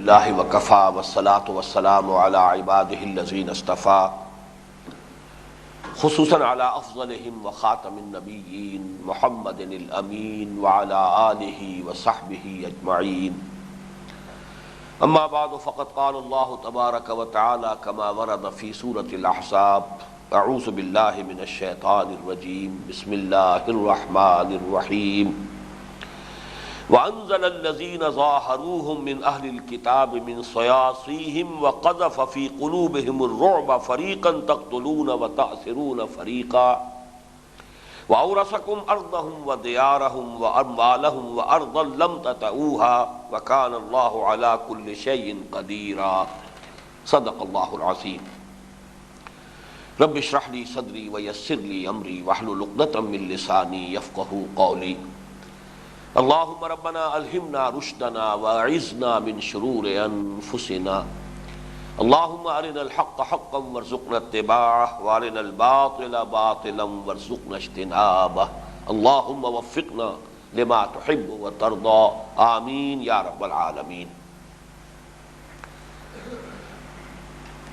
للہ وکفی والصلاة والسلام علی عبادہ الذین اصطفی خصوصاً علی افضلہم وخاتم النبیین محمد الامین وعلی آلہ وصحبہ اجمعین اما بعد فقد قال اللہ تبارک وتعالی کما ورد فی سورۃ الأحزاب اعوذ باللہ من الشیطان الرجیم بسم اللہ الرحمن الرحیم وَأَنزَلَ الَّذِينَ ظَاهَرُوهُم مِّنْ أَهْلِ الْكِتَابِ مِنْ صَيَاصِيهِمْ وَقَذَفَ فِي قُلُوبِهِمُ الرُّعْبَ فَرِيقًا تَقْتُلُونَ وَتَأْسِرُونَ فَرِيقًا وَأَوْرَثَكُمْ أَرْضَهُمْ وَدِيَارَهُمْ وَأَمْوَالَهُمْ وَأَرْضًا لَّمْ تَطَئُوهَا وَكَانَ اللَّهُ عَلَى كُلِّ شَيْءٍ قَدِيرًا صدق اللہ العظیم رب اشرح لي صدری ويسر لي أمری واحلل عقدة من لسانی يفقهوا قولی اللہم ربنا الہمنا رشدنا واعذنا من شرور انفسنا اللہم ارنا الحق حقا وارزقنا اتباعه وارنا الباطل باطلا وارزقنا اجتنابه اللہم وفقنا لما تحب وترضى آمین یا رب العالمین۔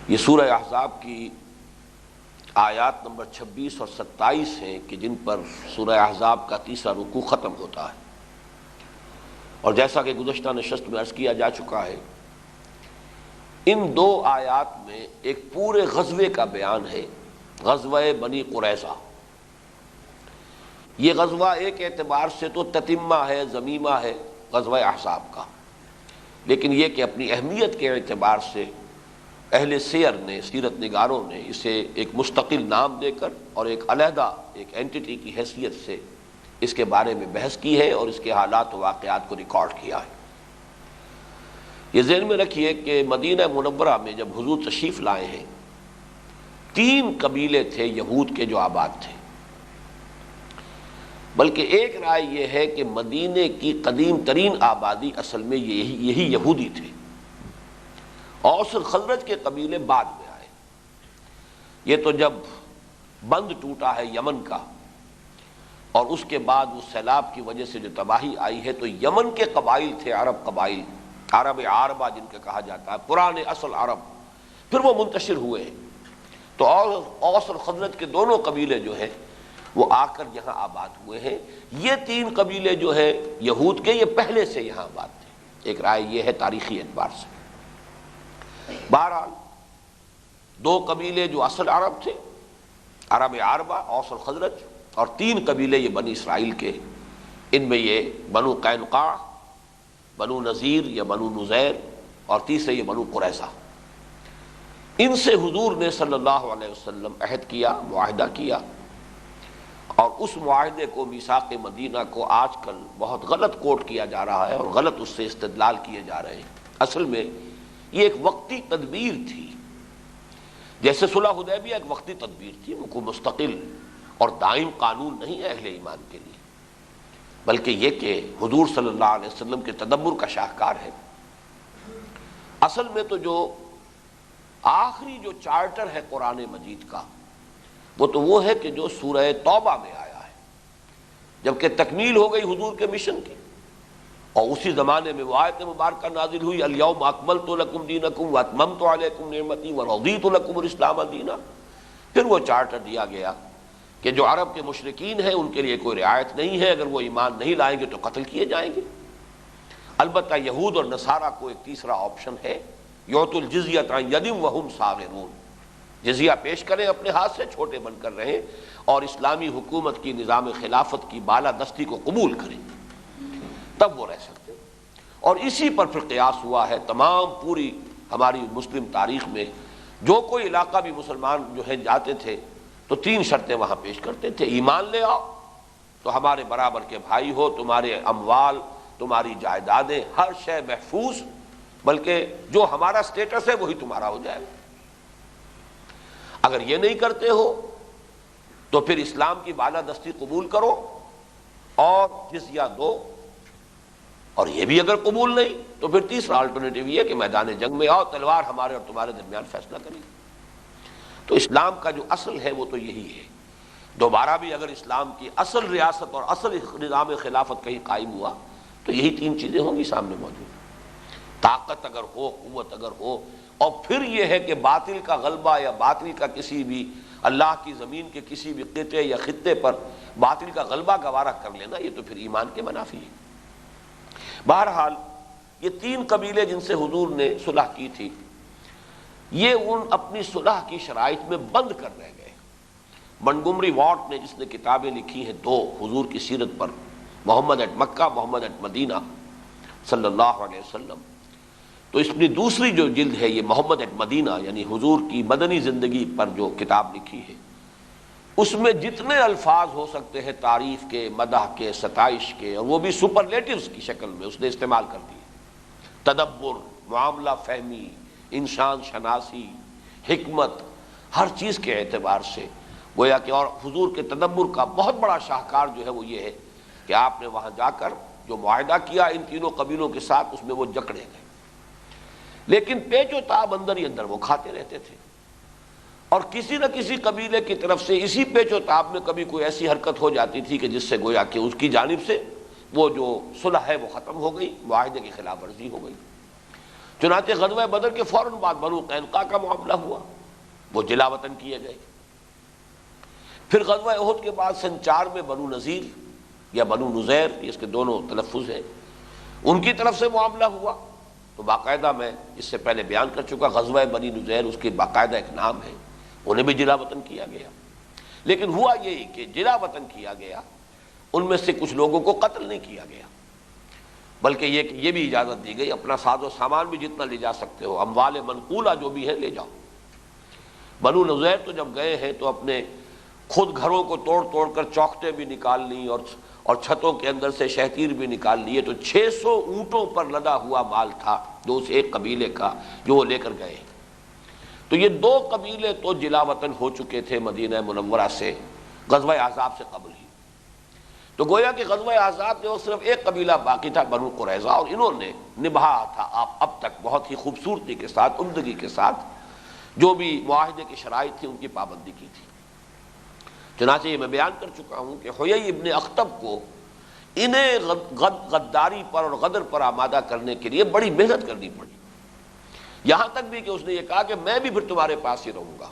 یہ سورہ احزاب کی آیات نمبر 26 اور 27 ہیں کہ جن پر سورہ احزاب کا تیسرا رکوع ختم ہوتا ہے، اور جیسا کہ گزشتہ نشست میں عرض کیا جا چکا ہے ان دو آیات میں ایک پورے غزوے کا بیان ہے، غزوہ بنی قریظہ۔ یہ غزوہ ایک اعتبار سے تو تتمہ ہے، ضمیمہ ہے غزوہ احزاب کا، لیکن یہ کہ اپنی اہمیت کے اعتبار سے اہل سیر نے، سیرت نگاروں نے اسے ایک مستقل نام دے کر اور ایک علیحدہ ایک اینٹی کی حیثیت سے اس کے بارے میں بحث کی ہے اور اس کے حالات و واقعات کو ریکارڈ کیا ہے۔ یہ ذہن میں رکھیے کہ مدینہ منورہ میں جب حضور تشریف لائے ہیں 3 قبیلے تھے یہود کے جو آباد تھے، بلکہ ایک رائے یہ ہے کہ مدینے کی قدیم ترین آبادی اصل میں یہی یہودی تھے۔ اوس اور خزرج کے قبیلے بعد میں آئے۔ یہ تو جب بند ٹوٹا ہے یمن کا اور اس کے بعد اس سیلاب کی وجہ سے جو تباہی آئی ہے، تو یمن کے قبائل تھے، عرب قبائل، عرب عربہ جن کا کہا جاتا ہے، پرانے اصل عرب، پھر وہ منتشر ہوئے ہیں۔ تو اوس اور خزرج کے دونوں قبیلے جو ہیں وہ آ کر یہاں آباد ہوئے ہیں۔ یہ 3 قبیلے جو ہیں یہود کے، یہ پہلے سے یہاں آباد تھے، ایک رائے یہ ہے تاریخی اعتبار سے۔ بہرحال 2 قبیلے جو اصل عرب تھے، عرب عربہ، اوس اور خزرج، اور 3 قبیلے یہ بنی اسرائیل کے، ان میں یہ بنو قینقاع، بنو نذیر یا بنو نذیر، اور تیسرے یہ بنو قریظہ۔ ان سے حضور نے صلی اللہ علیہ وسلم عہد کیا، معاہدہ کیا، اور اس معاہدے کو میثاق مدینہ کو آج کل بہت غلط کوٹ کیا جا رہا ہے اور غلط اس سے استدلال کیے جا رہے ہیں۔ اصل میں یہ ایک وقتی تدبیر تھی، جیسے صلح حدیبیہ ایک وقتی تدبیر تھی، وہ کوئی مستقل اور دائم قانون نہیں ہے اہل ایمان کے لیے، بلکہ یہ کہ حضور صلی اللہ علیہ وسلم کے تدبر کا شاہکار ہے۔ اصل میں تو جو آخری جو چارٹر ہے قرآن مجید کا، وہ ہے کہ جو سورہ توبہ میں آیا ہے، جبکہ تکمیل ہو گئی حضور کے مشن کی، اور اسی زمانے میں وہ آیت مبارکہ نازل ہوئی، الیوم اکملت لکم دینکم واتممت علیکم نعمتی ورضیت لکم الاسلام دینا۔ پھر وہ چارٹر دیا گیا کہ جو عرب کے مشرکین ہیں ان کے لیے کوئی رعایت نہیں ہے، اگر وہ ایمان نہیں لائیں گے تو قتل کیے جائیں گے۔ البتہ یہود اور نصارہ کو ایک تیسرا آپشن ہے، یعطوا الجزیۃ عن ید وہم صاغرون، جزیہ پیش کریں اپنے ہاتھ سے، چھوٹے بن کر رہیں، اور اسلامی حکومت کی نظام خلافت کی بالادستی کو قبول کریں، تب وہ رہ سکتے۔ اور اسی پر پھر قیاس ہوا ہے تمام پوری ہماری مسلم تاریخ میں، جو کوئی علاقہ بھی مسلمان جو ہیں جاتے تھے تو 3 شرطیں وہاں پیش کرتے تھے۔ ایمان لے آؤ تو ہمارے برابر کے بھائی ہو، تمہارے اموال، تمہاری جائیدادیں، ہر شے محفوظ، بلکہ جو ہمارا سٹیٹس ہے وہی تمہارا ہو جائے گا۔ اگر یہ نہیں کرتے ہو تو پھر اسلام کی بالادستی قبول کرو اور جزیہ دو، اور یہ بھی اگر قبول نہیں تو پھر تیسرا الٹرنیٹیو یہ کہ میدان جنگ میں آؤ، تلوار ہمارے اور تمہارے درمیان فیصلہ کرے گی۔ تو اسلام کا جو اصل ہے وہ تو یہی ہے۔ دوبارہ بھی اگر اسلام کی اصل ریاست اور اصل نظام خلافت کہیں قائم ہوا تو یہی 3 چیزیں ہوں گی سامنے موجود۔ طاقت اگر ہو، قوت اگر ہو، اور پھر یہ ہے کہ باطل کا غلبہ یا باطل کا کسی بھی اللہ کی زمین کے کسی بھی قطعے یا خطے پر باطل کا غلبہ گوارا کر لینا، یہ تو پھر ایمان کے منافی ہے۔ بہرحال یہ تین قبیلے جن سے حضور نے صلح کی تھی، یہ ان اپنی صلح کی شرائط میں بند کر رہ گئے۔ منٹگومری واٹ نے جس نے کتابیں لکھی ہیں دو حضور کی سیرت پر، محمد at Mecca, Muhammad at Medina صلی اللہ علیہ وسلم، تو اس کی دوسری جو جلد ہے یہ محمد ایٹ مدینہ، یعنی حضور کی مدنی زندگی پر جو کتاب لکھی ہے، اس میں جتنے الفاظ ہو سکتے ہیں تعریف کے، مدح کے، ستائش کے، اور وہ بھی سپرلیٹیوز کی شکل میں اس نے استعمال کر دیے۔ تدبر، معاملہ فہمی، انسان شناسی، حکمت، ہر چیز کے اعتبار سے گویا کہ، اور حضور کے تدبر کا بہت بڑا شاہکار جو ہے وہ یہ ہے کہ آپ نے وہاں جا کر جو معاہدہ کیا ان تینوں قبیلوں کے ساتھ، اس میں وہ جکڑے گئے، لیکن پیچ و تاب اندر ہی اندر وہ کھاتے رہتے تھے، اور کسی نہ کسی قبیلے کی طرف سے اسی پیچ و تاب میں کبھی کوئی ایسی حرکت ہو جاتی تھی کہ جس سے گویا کہ اس کی جانب سے وہ جو صلح ہے وہ ختم ہو گئی، معاہدے کی خلاف ورزی ہو گئی۔ چنانچہ غزوہ بدر کے فوراً بعد بنو قینقاع کا معاملہ ہوا، وہ جلا وطن کیے گئے۔ پھر غزوہ احد کے بعد سن 4 میں بنو نذیر یا بنو نذیر، اس کے دونوں تلفظ ہیں، ان کی طرف سے معاملہ ہوا، تو باقاعدہ میں اس سے پہلے بیان کر چکا، غزوہ بنی نذیر اس کے باقاعدہ ایک نام ہے، انہیں بھی جلا وطن کیا گیا۔ لیکن ہوا یہی کہ جلا وطن کیا گیا، ان میں سے کچھ لوگوں کو قتل نہیں کیا گیا، بلکہ یہ بھی اجازت دی گئی اپنا ساز و سامان بھی جتنا لے جا سکتے ہو، اموال منقولہ جو بھی ہے لے جاؤ۔ بنو نذیر تو جب گئے ہیں تو اپنے خود گھروں کو توڑ توڑ کر چوکھٹیں بھی نکال لیں اور چھتوں کے اندر سے شہتیر بھی نکال لیے، تو 600 اونٹوں پر لدا ہوا مال تھا دو سے ایک قبیلے کا جو وہ لے کر گئے۔ تو یہ دو قبیلے تو جلا وطن ہو چکے تھے مدینہ منورہ سے غزوہ احزاب سے قبل ہی۔ تو گویا کہ غزوہ احزاب میں وہ صرف ایک قبیلہ باقی تھا، بنو قریظہ، اور انہوں نے نبھایا تھا اب تک بہت ہی خوبصورتی کے ساتھ، عمدگی کے ساتھ جو بھی معاہدے کی شرائط تھی ان کی پابندی کی تھی۔ چنانچہ یہ میں بیان کر چکا ہوں کہ حیی ابن اخطب کو انہیں غداری پر اور غدر پر آمادہ کرنے کے لیے بڑی محنت کرنی پڑی، یہاں تک بھی کہ اس نے یہ کہا کہ میں بھی پھر تمہارے پاس ہی رہوں گا،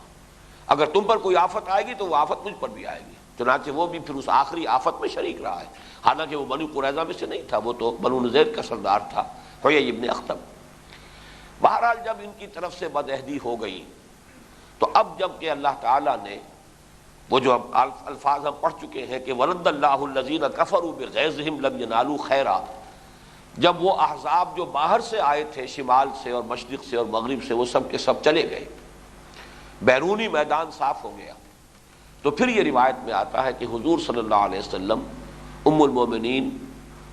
اگر تم پر کوئی آفت آئے گی تو وہ آفت مجھ پر بھی آئے گی۔ چنانچہ وہ بھی پھر اس آخری آفت میں شریک رہا ہے، حالانکہ وہ بنو قریظہ میں سے نہیں تھا، وہ تو بنو نذیر کا سردار تھا حیی ابن اخطب۔ بہرحال جب ان کی طرف سے بدعہدی ہو گئی تو اب جب کہ اللہ تعالیٰ نے وہ جو الفاظ ہم پڑھ چکے ہیں کہ وَرَدَّ اللَّهُ الَّذِينَ كَفَرُوا بِغَيْظِهِمْ لَمْ يَنَالُوا خَيْرًا، جب وہ احزاب جو باہر سے آئے تھے، شمال سے اور مشرق سے اور مغرب سے، وہ سب کے سب چلے گئے، بیرونی میدان صاف ہو گیا، تو پھر یہ روایت میں آتا ہے کہ حضور صلی اللہ علیہ وسلم ام المومنین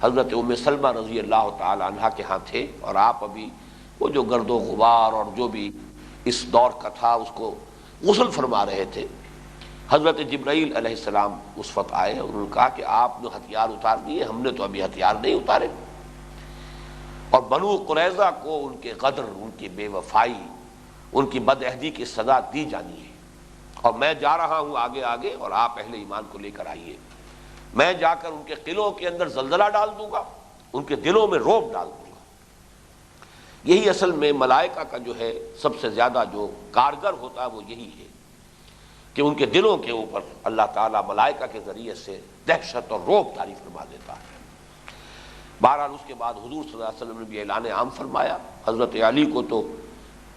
حضرت ام سلمہ رضی اللہ تعالی عنہا کے ہاں تھے، اور آپ ابھی وہ جو گرد و غبار اور جو بھی اس دور کا تھا اس کو غسل فرما رہے تھے۔ حضرت جبرائیل علیہ السلام اس وقت آئے اور انہوں نے کہا کہ آپ نے ہتھیار اتار دیے، ہم نے تو ابھی ہتھیار نہیں اتارے، اور بنو قریظہ کو ان کے غدر، ان کی بے وفائی، ان کی بدعہدی کی سزا دی جانی ہے، اور میں جا رہا ہوں آگے آگے، اور آپ اہل ایمان کو لے کر آئیے، میں جا کر ان کے قلعوں کے اندر زلزلہ ڈال دوں گا، ان کے دلوں میں رعب ڈال دوں گا۔ یہی اصل میں ملائکہ کا جو ہے سب سے زیادہ جو کارگر ہوتا ہے وہ یہی ہے کہ ان کے دلوں کے اوپر اللہ تعالیٰ ملائکہ کے ذریعے سے دہشت اور رعب طاری فرما دیتا ہے۔ بہرحال اس کے بعد حضور صلی اللہ علیہ وسلم نے بھی اعلان عام فرمایا، حضرت علی کو تو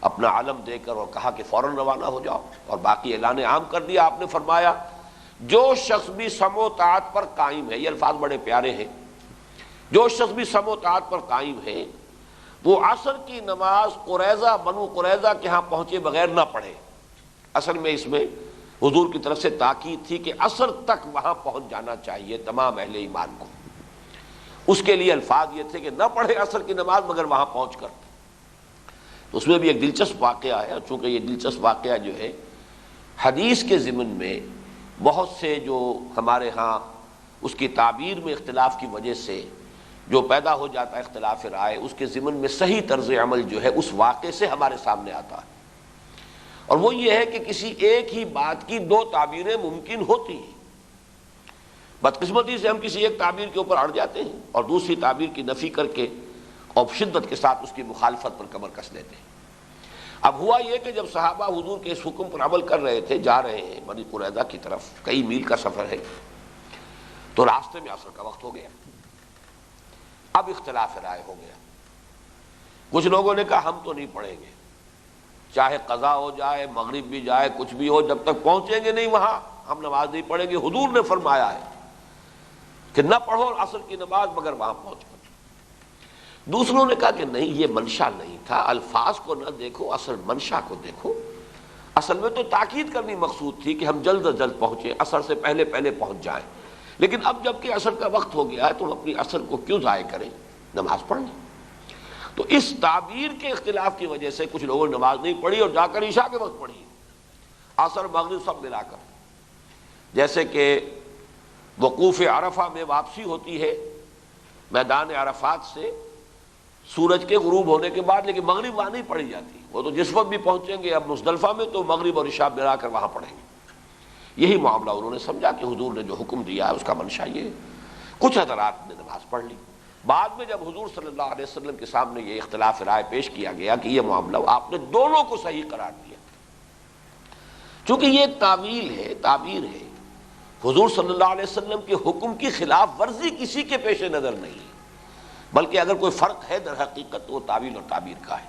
اپنا علم دے کر اور کہا کہ فوراً روانہ ہو جاؤ، اور باقی اعلان عام کر دیا۔ آپ نے فرمایا جو شخص بھی سمع و طاعت پر قائم ہے، یہ الفاظ بڑے پیارے ہیں، جو شخص بھی سمع و طاعت پر قائم ہے وہ عصر کی نماز قریظہ بنو قریظہ کے ہاں پہنچے بغیر نہ پڑھے۔ اصل میں اس میں حضور کی طرف سے تاکید تھی کہ عصر تک وہاں پہنچ جانا چاہیے تمام اہل ایمان کو، اس کے لیے الفاظ یہ تھے کہ نہ پڑھے عصر کی نماز مگر وہاں پہنچ کر۔ تو اس میں بھی ایک دلچسپ واقعہ ہے، اور چونکہ یہ دلچسپ واقعہ جو ہے حدیث کے ضمن میں بہت سے جو ہمارے ہاں اس کی تعبیر میں اختلاف کی وجہ سے جو پیدا ہو جاتا ہے اختلاف رائے، اس کے ضمن میں صحیح طرز عمل جو ہے اس واقعے سے ہمارے سامنے آتا ہے، اور وہ یہ ہے کہ کسی ایک ہی بات کی دو تعبیریں ممکن ہوتی ہیں۔ بدقسمتی سے ہم کسی ایک تعبیر کے اوپر اڑ جاتے ہیں اور دوسری تعبیر کی نفی کر کے اور شدت کے ساتھ اس کی مخالفت پر کمر کس لیتے ہیں۔ اب ہوا یہ کہ جب صحابہ حضور کے اس حکم پر عمل کر رہے تھے، جا رہے ہیں بنی قریظہ کی طرف، کئی میل کا سفر ہے، تو راستے میں عصر کا وقت ہو گیا۔ اب اختلاف رائے ہو گیا۔ کچھ لوگوں نے کہا ہم تو نہیں پڑھیں گے، چاہے قضا ہو جائے، مغرب بھی جائے، کچھ بھی ہو، جب تک پہنچیں گے نہیں وہاں ہم نماز نہیں پڑھیں گے۔ حضور نے فرمایا ہے کہ نہ پڑھو عصر کی نماز مگر وہاں پہنچ کر۔ دوسروں نے کہا کہ نہیں، یہ منشا نہیں تھا، الفاظ کو نہ دیکھو، اصل منشا کو دیکھو۔ اصل میں تو تاکید کرنی مقصود تھی کہ ہم جلد از جلد پہنچیں، عصر سے پہلے پہلے پہنچ جائیں، لیکن اب جب کہ عصر کا وقت ہو گیا ہے تو ہم اپنی عصر کو کیوں ضائع کریں، نماز پڑھ لیں۔ تو اس تعبیر کے اختلاف کی وجہ سے کچھ لوگوں نے نماز نہیں پڑھی اور جا کر عشاء کے وقت پڑھی، عصر مغرب سب ملا کر۔ جیسے کہ وقوف عرفہ میں واپسی ہوتی ہے میدان عرفات سے سورج کے غروب ہونے کے بعد، لیکن مغرب وہاں نہیں پڑھی جاتی، وہ تو جس وقت بھی پہنچیں گے اب مزدلفہ میں تو مغرب اور عشاء ملا کر وہاں پڑھیں گے۔ یہی معاملہ انہوں نے سمجھا کہ حضور نے جو حکم دیا ہے اس کا منشا یہ ہے۔ کچھ حضرات نے نماز پڑھ لی۔ بعد میں جب حضور صلی اللہ علیہ وسلم کے سامنے یہ اختلاف رائے پیش کیا گیا کہ یہ معاملہ آپ نے دونوں کو صحیح قرار دیا، چونکہ یہ تعویل ہے، تعبیر ہے، حضور صلی اللہ علیہ وسلم کے حکم کی خلاف ورزی کسی کے پیش نظر نہیں ہے، بلکہ اگر کوئی فرق ہے در حقیقت تو وہ تعویل اور تعبیر کا ہے۔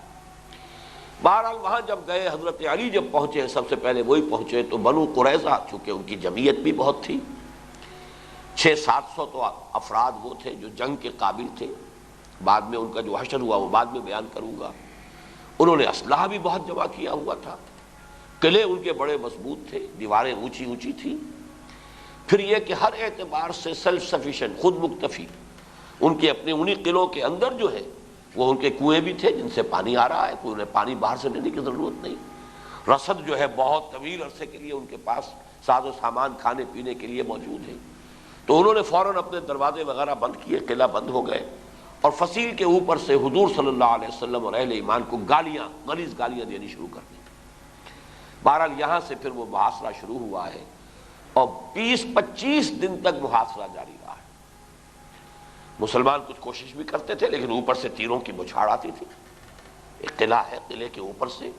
بہرحال وہاں جب گئے، حضرت علی جب پہنچے، سب سے پہلے وہی پہنچے، تو بنو قریظہ چونکہ ان کی جمعیت بھی بہت تھی، 600-700 تو افراد وہ تھے جو جنگ کے قابل تھے، بعد میں ان کا جو حشر ہوا وہ بعد میں بیان کروں گا۔ انہوں نے اسلحہ بھی بہت جمع کیا ہوا تھا، قلعے ان کے بڑے مضبوط تھے، دیواریں اونچی اونچی تھیں، پھر یہ کہ ہر اعتبار سے سیلف سفیشینٹ، خود مکتفی، ان کے اپنے انہی قلعوں کے اندر جو ہے وہ ان کے کنویں بھی تھے جن سے پانی آ رہا ہے، کوئی انہیں پانی باہر سے لینے کی ضرورت نہیں، رسد جو ہے بہت طویل عرصے کے لیے ان کے پاس ساز و سامان کھانے پینے کے لیے موجود ہے۔ تو انہوں نے فوراً اپنے دروازے وغیرہ بند کیے، قلعہ بند ہو گئے، اور فصیل کے اوپر سے حضور صلی اللہ علیہ وسلم اور اہل ایمان کو گالیاں، غلیظ گالیاں دینی شروع کر دیں۔ بہرحال یہاں سے پھر وہ محاصرہ شروع ہوا ہے، اور 20-25 دن تک محاصرہ جاری رہا ہے۔ مسلمان کچھ کوشش بھی کرتے تھے لیکن اوپر سے تیروں کی بچھاڑ آتی تھی، ایک قلعہ ہے، قلعے کے اوپر سے،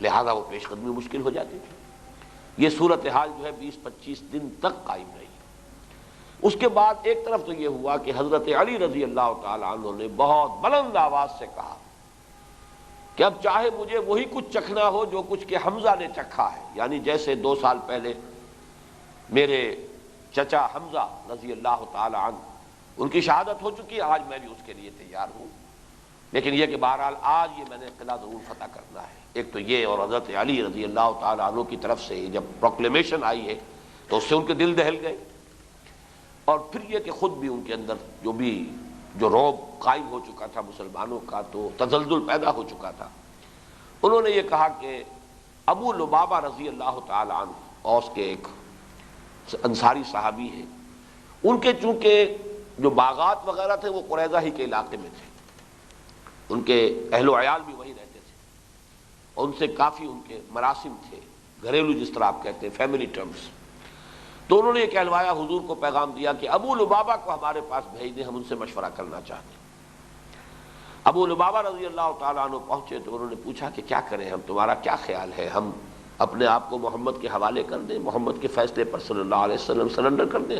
لہذا وہ پیش قدمی مشکل ہو جاتی تھی۔ یہ صورتحال جو ہے 20-25 دن تک قائم رہی۔ اس کے بعد ایک طرف تو یہ ہوا کہ حضرت علی رضی اللہ تعالی عنہ نے بہت بلند آواز سے کہا کہ اب چاہے مجھے وہی کچھ چکھنا ہو جو کچھ کہ حمزہ نے چکھا ہے، یعنی جیسے 2 سال پہلے میرے چچا حمزہ رضی اللہ تعالی عنہ ان کی شہادت ہو چکی ہے، آج میں بھی اس کے لیے تیار ہوں، لیکن یہ کہ بہرحال آج یہ میں نے قلعہ ضرور فتح کرنا ہے۔ ایک تو یہ، اور حضرت علی رضی اللہ تعالی عنہ کی طرف سے جب پروکلیمیشن آئی ہے تو اس سے ان کے دل دہل گئے، اور پھر یہ کہ خود بھی ان کے اندر جو رعب قائم ہو چکا تھا مسلمانوں کا، تو تزلزل پیدا ہو چکا تھا۔ انہوں نے یہ کہا کہ ابو لبابہ رضی اللہ تعالی عنہ، اوس کے ایک انصاری صحابی ہیں، ان کے چونکہ جو باغات وغیرہ تھے وہ قریظہ ہی کے علاقے میں تھے، ان کے اہل و عیال بھی وہیں رہتے تھے، اور ان سے کافی ان کے مراسم تھے، گھریلو جس طرح آپ کہتے ہیں، فیملی ٹرمز۔ تو انہوں نے یہ کہلوایا، حضور کو پیغام دیا کہ ابو لبابہ کو ہمارے پاس بھیج دیں، ہم ان سے مشورہ کرنا چاہتے ہیں۔ ابو لبابہ رضی اللہ تعالیٰ عنہ پہنچے تو انہوں نے پوچھا کہ کیا کریں ہم، تمہارا کیا خیال ہے، ہم اپنے آپ کو محمد کے حوالے کر دیں، محمد کے فیصلے پر صلی اللہ علیہ وسلم سرنڈر کر دیں؟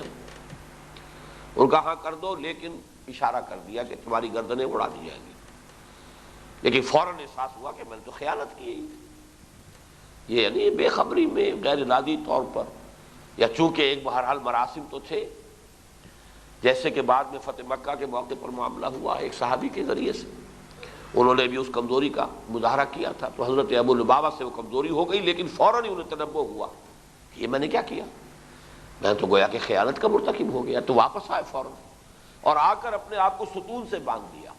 ان کا ہاں کر دو، لیکن اشارہ کر دیا کہ تمہاری گردنیں اڑا دی جائیں گی۔ لیکن فوراً احساس ہوا کہ میں نے تو خیانت کی، یہ یعنی بے خبری میں غیر ارادی طور پر، یا چونکہ ایک بہرحال مراسم تو تھے، جیسے کہ بعد میں فتح مکہ کے موقع پر معاملہ ہوا ایک صحابی کے ذریعے سے، انہوں نے بھی اس کمزوری کا مظاہرہ کیا تھا، تو حضرت ابو لبابہ سے وہ کمزوری ہو گئی، لیکن فوراً ہی انہیں تنبہ ہوا کہ یہ میں نے کیا کیا، میں تو گویا کہ خیانت کا مرتکب ہو گیا۔ تو واپس آئے فوراً، اور آ کر اپنے آپ کو ستون سے باندھ دیا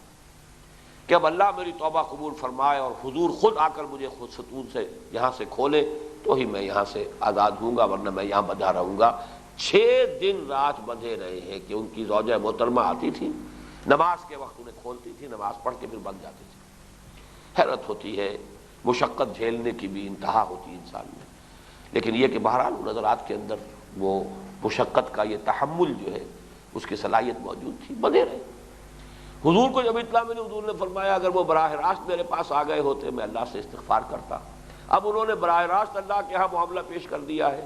کہ اب اللہ میری توبہ قبول فرمائے اور حضور خود آ کر مجھے خود ستون سے یہاں سے کھولے تو ہی میں یہاں سے آزاد ہوں گا، ورنہ میں یہاں بندھا رہوں گا۔ 6 دن رات بندھے رہے ہیں کہ ان کی زوجہ محترمہ آتی تھی، نماز کے وقت انہیں کھولتی تھی، نماز پڑھ کے پھر بند جاتی تھی۔ حیرت ہوتی ہے، مشقت جھیلنے کی بھی انتہا ہوتی ہے انسان میں، لیکن یہ کہ بہرحال نظرات کے اندر وہ مشقت کا یہ تحمل جو ہے اس کی صلاحیت موجود تھی، بندھے رہے۔ حضور کو جب اطلاع ملی، حضور نے فرمایا اگر وہ براہ راست میرے پاس آ گئے ہوتے میں اللہ سے استغفار کرتا، اب انہوں نے براہ راست اللہ کے ہاں معاملہ پیش کر دیا ہے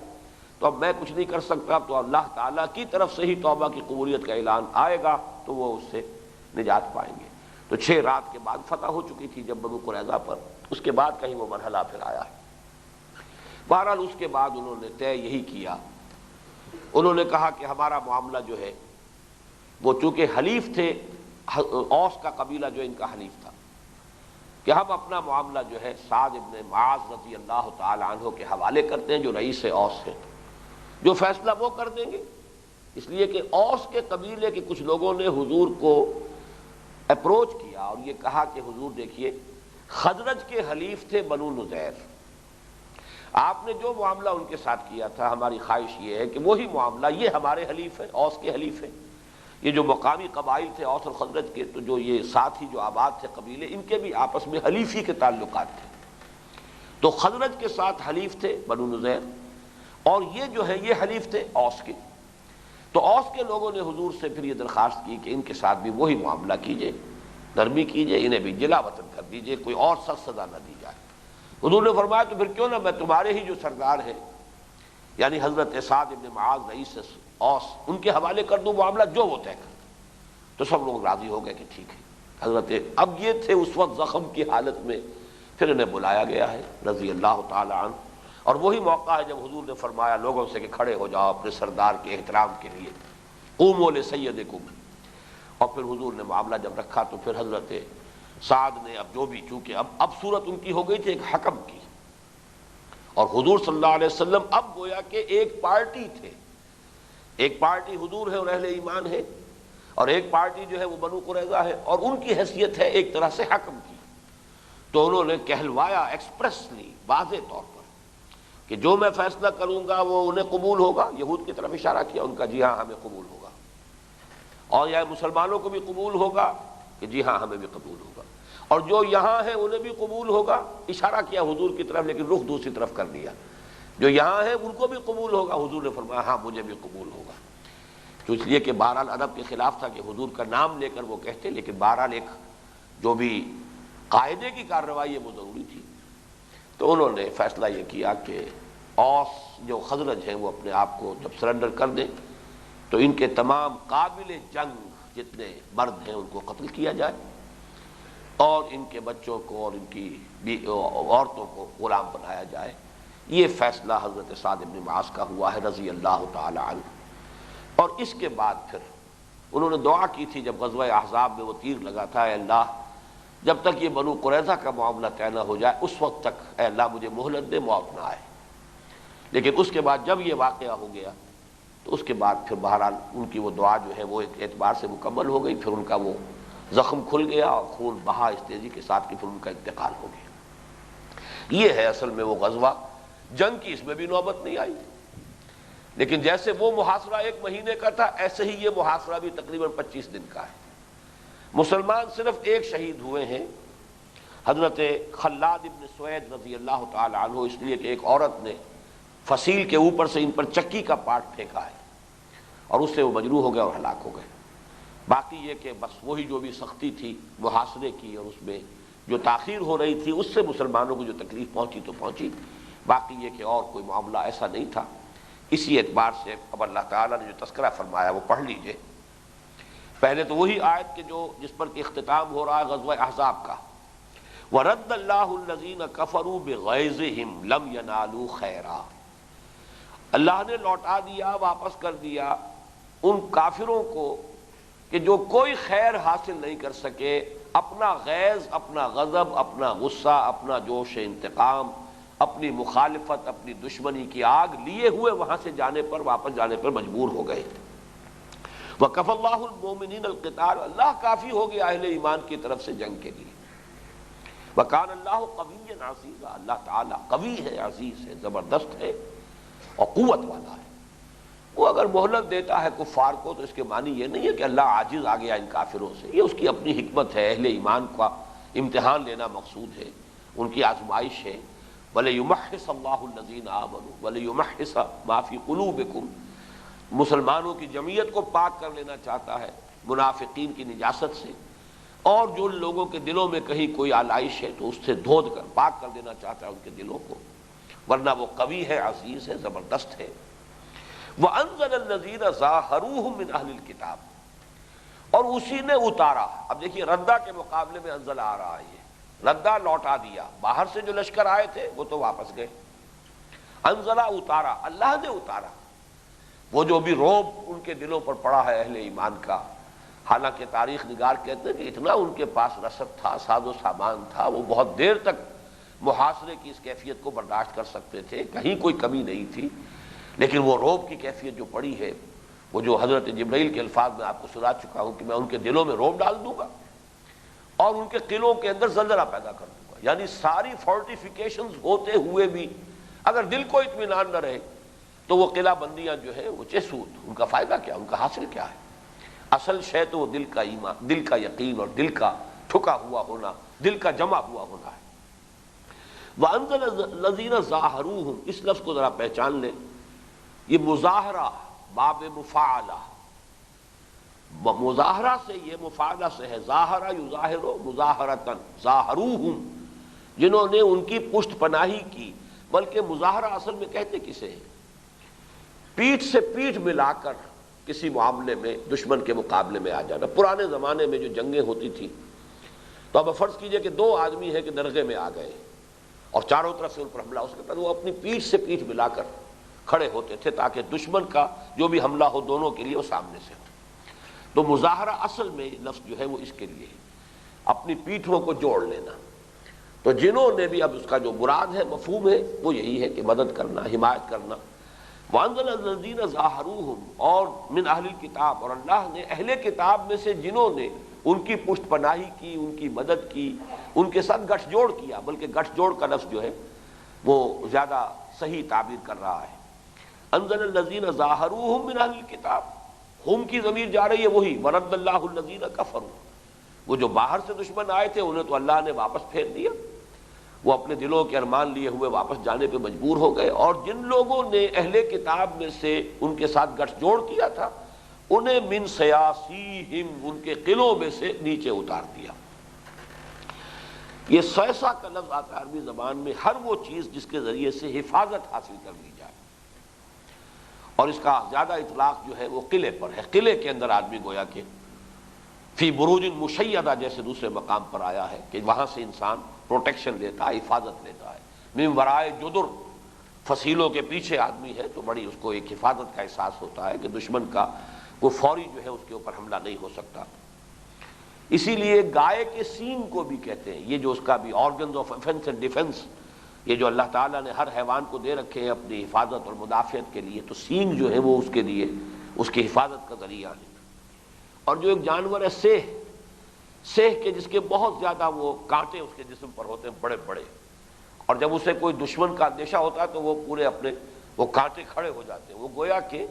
تو اب میں کچھ نہیں کر سکتا، تو اللہ تعالیٰ کی طرف سے ہی توبہ کی قبولیت کا اعلان آئے گا تو وہ اس سے نجات پائیں گے۔ تو 6 رات کے بعد فتح ہو چکی تھی جب بنو قریظہ پر، اس کے بعد کہیں وہ مرحلہ پھر آیا ہے۔ بہرحال اس کے بعد انہوں نے طے یہی کیا، انہوں نے کہا کہ ہمارا معاملہ جو ہے وہ چونکہ حلیف تھے، اوس کا قبیلہ جو ان کا حلیف تھا، کہ ہم اپنا معاملہ جو ہے سعد ابن معاذ رضی اللہ تعالی عنہ کے حوالے کرتے ہیں جو رئیس اوس ہیں، جو فیصلہ وہ کر دیں گے۔ اس لیے کہ اوس کے قبیلے کے کچھ لوگوں نے حضور کو اپروچ کیا اور یہ کہا کہ حضور دیکھیے خزرج کے حلیف تھے بنو نذیر، آپ نے جو معاملہ ان کے ساتھ کیا تھا، ہماری خواہش یہ ہے کہ وہی معاملہ یہ ہمارے حلیف ہیں، اوس کے حلیف ہیں، یہ جو مقامی قبائل تھے اوس اور خزرج کے، تو جو یہ ساتھ ہی جو آباد تھے قبیلے، ان کے بھی آپس میں حلیفی کے تعلقات تھے۔ تو خزرج کے ساتھ حلیف تھے بنو نذیر، اور یہ جو ہے یہ حلیف تھے اوس کے۔ تو اوس کے لوگوں نے حضور سے پھر یہ درخواست کی کہ ان کے ساتھ بھی وہی معاملہ کیجئے، نرمی کیجئے، انہیں بھی جلا وطن کر دیجئے، کوئی اور سخت سزا نہ دی جائے۔ حضور نے فرمایا تو پھر کیوں نہ میں تمہارے ہی جو سردار ہیں یعنی حضرت سعد ابن معاذ رئیس اوس، ان کے حوالے کر دوں معاملہ جو وہ طے کر۔ تو سب لوگ راضی ہو گئے کہ ٹھیک ہے۔ حضرت اب یہ تھے اس وقت زخم کی حالت میں، پھر انہیں بلایا گیا ہے رضی اللہ تعالی عنہ، اور وہی موقع ہے جب حضور نے فرمایا لوگوں سے کہ کھڑے ہو جاؤ اپنے سردار کے احترام کے لیے، قوموا لسیدکم۔ اور پھر حضور نے معاملہ جب رکھا تو پھر حضرت سعد نے اب جو بھی، چونکہ اب صورت ان کی ہو گئی تھی ایک حکم کی، اور حضور صلی اللہ علیہ وسلم اب گویا کہ ایک پارٹی تھے، ایک پارٹی حضور ہے اور اہل ایمان ہے، اور ایک پارٹی جو ہے وہ بنو قریظہ ہے، اور ان کی حیثیت ہے ایک طرح سے حکم کی۔ تو انہوں نے کہلوایا ایکسپریسلی، واضح طور پر، کہ جو میں فیصلہ کروں گا وہ انہیں قبول ہوگا۔ یہود کی طرف اشارہ کیا ان کا، جی ہاں ہمیں قبول ہوگا، اور یا مسلمانوں کو بھی قبول ہوگا کہ جی ہاں ہمیں بھی قبول ہوگا، اور جو یہاں ہیں انہیں بھی قبول ہوگا، اشارہ کیا حضور کی طرف لیکن رخ دوسری طرف کر دیا، جو یہاں ہیں ان کو بھی قبول ہوگا۔ حضور نے فرمایا ہاں مجھے بھی قبول ہوگا، تو اس لیے کہ بہرحال ادب کے خلاف تھا کہ حضور کا نام لے کر وہ کہتے، لیکن بہرحال ایک جو بھی قاعدے کی کارروائی ہے وہ ضروری تھی۔ تو انہوں نے فیصلہ یہ کیا کہ اوس جو خزرج ہیں وہ اپنے آپ کو جب سرنڈر کر دیں تو ان کے تمام قابل جنگ جتنے مرد ہیں ان کو قتل کیا جائے، اور ان کے بچوں کو اور ان کی عورتوں کو غلام بنایا جائے۔ یہ فیصلہ حضرت سعد بن معاذ کا ہوا ہے رضی اللہ تعالی عنہ۔ اور اس کے بعد پھر انہوں نے دعا کی تھی جب غزوہ احزاب میں وہ تیر لگا تھا، اے اللہ جب تک یہ بنو قریظہ کا معاملہ طے نہ ہو جائے اس وقت تک اے اللہ مجھے مہلت دے، موت نہ آئے۔ لیکن اس کے بعد جب یہ واقعہ ہو گیا تو اس کے بعد پھر بہرحال ان کی وہ دعا جو ہے وہ ایک اعتبار سے مکمل ہو گئی، پھر ان کا وہ زخم کھل گیا اور خون بہا اس تیزی کے ساتھ کہ پھر ان کا انتقال ہو گیا۔ یہ ہے اصل میں وہ غزوہ، جنگ کی اس میں بھی نوبت نہیں آئی، لیکن جیسے وہ محاصرہ 1 مہینے کا تھا ایسے ہی یہ محاصرہ بھی تقریباً 25 دن کا ہے۔ مسلمان صرف ایک شہید ہوئے ہیں، حضرت خلاد ابن سوید رضی اللہ تعالی عنہ، اس لیے کہ ایک عورت نے فصیل کے اوپر سے ان پر چکی کا پارٹ پھینکا ہے اور اس سے وہ مجروح ہو گئے اور ہلاک ہو گئے۔ باقی یہ کہ بس وہی جو بھی سختی تھی محاصرے کی اور اس میں جو تاخیر ہو رہی تھی اس سے مسلمانوں کو جو تکلیف پہنچی تو پہنچی، باقی یہ کہ اور کوئی معاملہ ایسا نہیں تھا۔ اسی اعتبار سے اب اللہ تعالیٰ نے جو تذکرہ فرمایا وہ پڑھ لیجئے۔ پہلے تو وہی آیت کہ جو جس پر کہ اختتام ہو رہا ہے غزوہ احزاب کا، وَرَدَّ اللَّهُ الَّذِينَ كَفَرُوا بِغَيْظِهِمْ لَمْ يَنَالُوا خَيْرًا، اللہ نے لوٹا دیا، واپس کر دیا ان کافروں کو کہ جو کوئی خیر حاصل نہیں کر سکے، اپنا غیظ، اپنا غضب، اپنا غصہ، اپنا جوش انتقام، اپنی مخالفت، اپنی دشمنی کی آگ لیے ہوئے وہاں سے جانے پر، واپس جانے پر مجبور ہو گئے۔ وَكَفَى اللَّهُ الْمُؤْمِنِينَ الْقِتَالَ، اللہ کافی ہو گیا اہل ایمان کی طرف سے جنگ کے لیے۔ وَكَانَ اللَّهُ قَوِيًّا عَزِيزًا، اللہ تعالیٰ قوی ہے، عزیز ہے، زبردست ہے اور قوت والا ہے۔ وہ اگر مہلت دیتا ہے کفار کو تو اس کے معنی یہ نہیں ہے کہ اللہ عاجز آ گیا ان کافروں سے، یہ اس کی اپنی حکمت ہے، اہل ایمان کا امتحان لینا مقصود ہے، ان کی آزمائش ہے۔ وَلِيُمَحِّصَ اللَّهُ الَّذِينَ آمَنُوا وَلِيُمَحِّصَ مَا فِي قُلُوبِكُمْ، مسلمانوں کی جمعیت کو پاک کر لینا چاہتا ہے منافقین کی نجاست سے، اور جو لوگوں کے دلوں میں کہیں کوئی آلائش ہے تو اس سے دھود کر پاک کر دینا چاہتا ہے ان کے دلوں کو، ورنہ وہ قوی ہے، عزیز ہے، زبردست ہے۔ وَأَنزَلَ الَّذِينَ ظَاهَرُوهُم مِّنْ أَهْلِ الْكِتَابِ، اور اسی نے اتارا۔ اب دیکھیے ردہ کے مقابلے میں انزل آ رہا ہے، یہ ردہ لوٹا دیا، باہر سے جو لشکر آئے تھے وہ تو واپس گئے، انزلہ اتارا، اللہ نے اتارا۔ وہ جو بھی رعب ان کے دلوں پر پڑا ہے اہل ایمان کا، حالانکہ تاریخ نگار کہتے ہیں کہ اتنا ان کے پاس رسد تھا، ساز و سامان تھا، وہ بہت دیر تک محاصرے کی اس کیفیت کو برداشت کر سکتے تھے، کہیں کوئی کمی نہیں تھی، لیکن وہ رعب کی کیفیت جو پڑی ہے، وہ جو حضرت جبرائیل کے الفاظ میں آپ کو سنا چکا ہوں کہ میں ان کے دلوں میں رعب ڈال دوں گا اور ان کے قلعوں کے اندر زلزلہ پیدا کر دوں گا، یعنی ساری فورٹیفیکیشنز ہوتے ہوئے بھی اگر دل کو اطمینان نہ رہے تو وہ قلعہ بندیاں جو ہے وہ چسود، ان کا فائدہ کیا، ان کا حاصل کیا ہے؟ اصل شے تو وہ دل کا ایمان، دل کا یقین اور دل کا ٹھکا ہوا ہونا، دل کا جمع ہوا ہونا ہے۔ وَأَنزَلَ الَّذِينَ ظَاهَرُوهُم، اس لفظ کو ذرا پہچان لیں، یہ مظاہرہ باب مفاعلہ، مظاہرہ سے، یہ مفاعلہ سے ہے، ظاہرہ یظاہر مظاہرتن، ظاہروہم، جنہوں نے ان کی پشت پناہی کی، بلکہ مظاہرہ اصل میں کہتے کسے ہیں؟ پیٹھ سے پیٹھ ملا کر کسی معاملے میں دشمن کے مقابلے میں آ جانا۔ پرانے زمانے میں جو جنگیں ہوتی تھی تو اب فرض کیجئے کہ دو آدمی ہیں کہ درگاہ میں آ گئے اور چاروں طرف سے ان پر حملہ، اس کے بعد وہ اپنی پیٹھ سے پیٹھ ملا کر کھڑے ہوتے تھے تاکہ دشمن کا جو بھی حملہ ہو دونوں کے لیے وہ سامنے سے ہو۔ تو مظاہرہ اصل میں لفظ جو ہے وہ اس کے لیے ہے، اپنی پیٹھوں کو جوڑ لینا۔ تو جنہوں نے بھی، اب اس کا جو مراد ہے، مفہوم ہے، وہ یہی ہے کہ مدد کرنا، حمایت کرنا۔ وَأَنزَلَ الَّذِينَ ظَاهَرُوهُم، اور من اہل الکتاب، اور اللہ نے اہل کتاب میں سے جنہوں نے ان کی پشت پناہی کی، ان کی مدد کی، ان کے ساتھ گٹھ جوڑ کیا، بلکہ گٹھ جوڑ کا لفظ جو ہے وہ زیادہ صحیح تعبیر کر رہا ہے۔ انزل الذین ظاہروہم من اہل الکتاب، ہم کی ضمیر جا رہی ہے وہی ورد اللہ الذین کفروا، وہ جو باہر سے دشمن آئے تھے انہیں تو اللہ نے واپس پھیر دیا، وہ اپنے دلوں کے ارمان لیے ہوئے واپس جانے پہ مجبور ہو گئے، اور جن لوگوں نے اہل کتاب میں سے ان کے ساتھ گٹھ جوڑ کیا تھا انہیں من سیاسیہم، ان کے قلعوں میں سے نیچے اتار دیا۔ یہ سیسا کا لفظ آتا ہے عربی زبان میں ہر وہ چیز جس کے ذریعے سے حفاظت حاصل کر لی جائے، اور اس کا زیادہ اطلاق جو ہے وہ قلعے پر ہے۔ قلعے کے اندر آدمی گویا کہ فی بروج مشیدہ جیسے دوسرے مقام پر آیا ہے کہ وہاں سے انسان پروٹیکشن لیتا ہے، حفاظت لیتا ہے۔ من ورائے جدر، فصیلوں کے پیچھے آدمی ہے تو بڑی اس کو ایک حفاظت کا احساس ہوتا ہے کہ دشمن کا وہ فوری جو ہے اس کے اوپر حملہ نہیں ہو سکتا۔ اسی لیے گائے کے سینگ کو بھی کہتے ہیں، یہ جو اس کا بھی organs of offence and defence, یہ جو اللہ تعالیٰ نے ہر حیوان کو دے رکھے ہیں اپنی حفاظت اور مدافعت کے لیے، تو سینگ جو ہے وہ اس کے لیے اس کی حفاظت کا ذریعہ ہے۔ اور جو ایک جانور ہے سیہ کے جس کے بہت زیادہ وہ کانٹے اس کے جسم پر ہوتے ہیں بڑے بڑے، اور جب اسے کوئی دشمن کا اندیشہ ہوتا ہے تو وہ پورے اپنے وہ کانٹے کھڑے ہو جاتے ہیں، وہ گویا کہ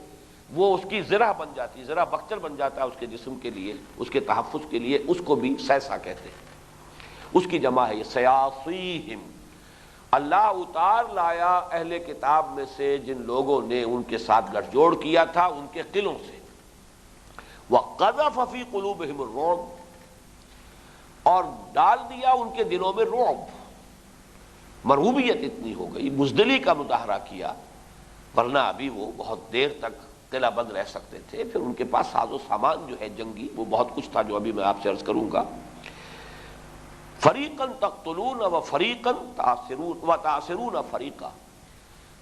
وہ اس کی زرہ بن جاتی ہے، زرہ بخچر بن جاتا ہے اس کے جسم کے لیے، اس کے تحفظ کے لیے، اس کو بھی سیسا کہتے ہیں، اس کی جمع ہے یہ سیاسیہم۔ اللہ اتار لایا اہل کتاب میں سے جن لوگوں نے ان کے ساتھ گٹھ جوڑ کیا تھا ان کے قلعوں سے، وَقَذَفَ فِي قُلُوبِهِمُ الرُّعْبَ، اور ڈال دیا ان کے دلوں میں رعب، مرعوبیت اتنی ہو گئی، بزدلی کا مظاہرہ کیا، ورنہ ابھی وہ بہت دیر تک قلعہ بند رہ سکتے تھے، پھر ان کے پاس ساز و سامان جو ہے جنگی وہ بہت کچھ تھا جو ابھی میں آپ سے عرض کروں گا۔ فَرِيقًا تَقْتُلُونَ وَفَرِيقًا تَأْسِرُونَ فَرِيقًا،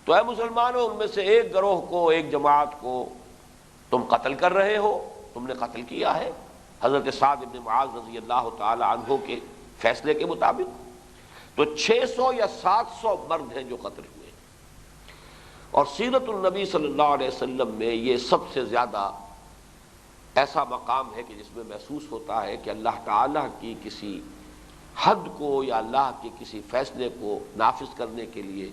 تو اے مسلمانوں ان میں سے ایک گروہ کو، ایک جماعت کو تم قتل کر رہے ہو، تم نے قتل کیا ہے حضرت سعد بن معاذ رضی اللہ تعالی عنہ کے فیصلے کے مطابق، تو 600 یا 700 مرد ہیں جو قتل ہوئے، اور سیرت النبی صلی اللہ علیہ وسلم میں یہ سب سے زیادہ ایسا مقام ہے کہ جس میں محسوس ہوتا ہے کہ اللہ تعالیٰ کی کسی حد کو یا اللہ کے کسی فیصلے کو نافذ کرنے کے لیے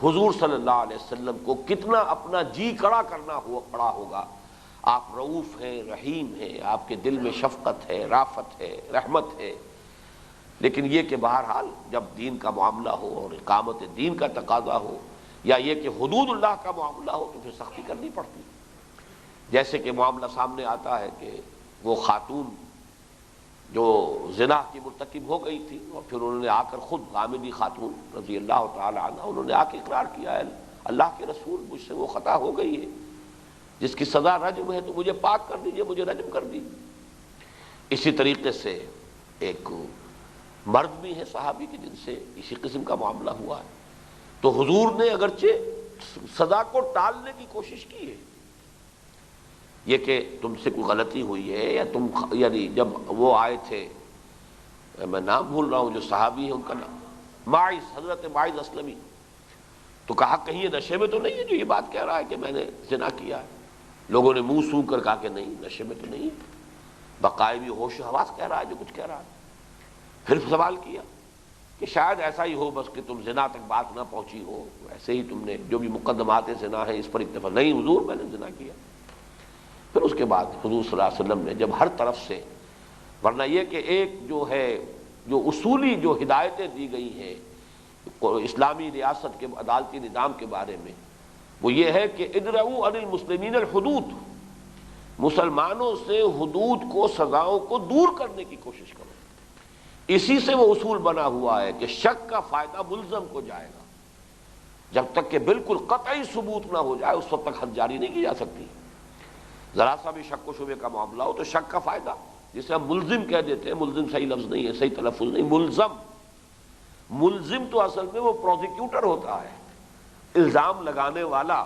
حضور صلی اللہ علیہ وسلم کو کتنا اپنا جی کڑا کرنا پڑا ہوگا۔ آپ رؤوف ہیں، رحیم ہیں، آپ کے دل میں شفقت ہے، رافت ہے، رحمت ہے، لیکن یہ کہ بہرحال جب دین کا معاملہ ہو اور اقامت دین کا تقاضا ہو، یا یہ کہ حدود اللہ کا معاملہ ہو تو پھر سختی کرنی پڑتی ہے۔ جیسے کہ معاملہ سامنے آتا ہے کہ وہ خاتون جو زنا کی مرتکب ہو گئی تھی، اور پھر انہوں نے آ کر خود غامدی خاتون رضی اللہ تعالی عنہ انہوں نے آ کے اقرار کیا ہے اللہ کے رسول مجھ سے وہ خطا ہو گئی ہے جس کی سزا رجم ہے، تو مجھے پاک کر دیجئے، مجھے رجم کر دیجئے۔ اسی طریقے سے ایک مرد بھی ہے صحابی کے جن سے اسی قسم کا معاملہ ہوا ہے، تو حضور نے اگرچہ سزا کو ٹالنے کی کوشش کی ہے، یہ کہ تم سے کوئی غلطی ہوئی ہے یا تم، یعنی جب وہ آئے تھے، میں نام بھول رہا ہوں جو صحابی ہے ان کا نام، معاذ، حضرت معاذ اسلمی، تو کہا کہیں یہ نشے میں تو نہیں ہے جو یہ بات کہہ رہا ہے کہ میں نے زنا کیا ہے؟ لوگوں نے منہ سونگ کر کہا کہ نہیں، نشے میں تو نہیں ہے، بقائے بھی ہوش و حواس کہہ رہا ہے جو کچھ کہہ رہا ہے۔ پھر سوال کیا کہ شاید ایسا ہی ہو بس کہ تم زنا تک بات نہ پہنچی ہو، ایسے ہی تم نے جو بھی مقدمات زنا ہے اس پر اکتفا، نہیں حضور میں نے زنا کیا۔ پھر اس کے بعد حضور صلی اللہ علیہ وسلم نے جب ہر طرف سے، ورنہ یہ کہ ایک جو ہے جو اصولی جو ہدایتیں دی گئی ہیں اسلامی ریاست کے عدالتی نظام کے بارے میں، وہ یہ ہے کہ ادرؤوا عن المسلمین الحدود، مسلمانوں سے حدود کو، سزاؤں کو دور کرنے کی کوشش کرو۔ اسی سے وہ اصول بنا ہوا ہے کہ شک کا فائدہ ملزم کو جائے گا، جب تک کہ بالکل قطعی ثبوت نہ ہو جائے اس وقت تک حد جاری نہیں کی جا سکتی۔ ذرا سا بھی شک و شبے کا معاملہ ہو تو شک کا فائدہ، جسے ہم ملزم کہہ دیتے ہیں، ملزم صحیح لفظ نہیں ہے، صحیح تلفظ نہیں، ملزم، ملزم تو اصل میں وہ پروزیکیوٹر ہوتا ہے، الزام لگانے والا،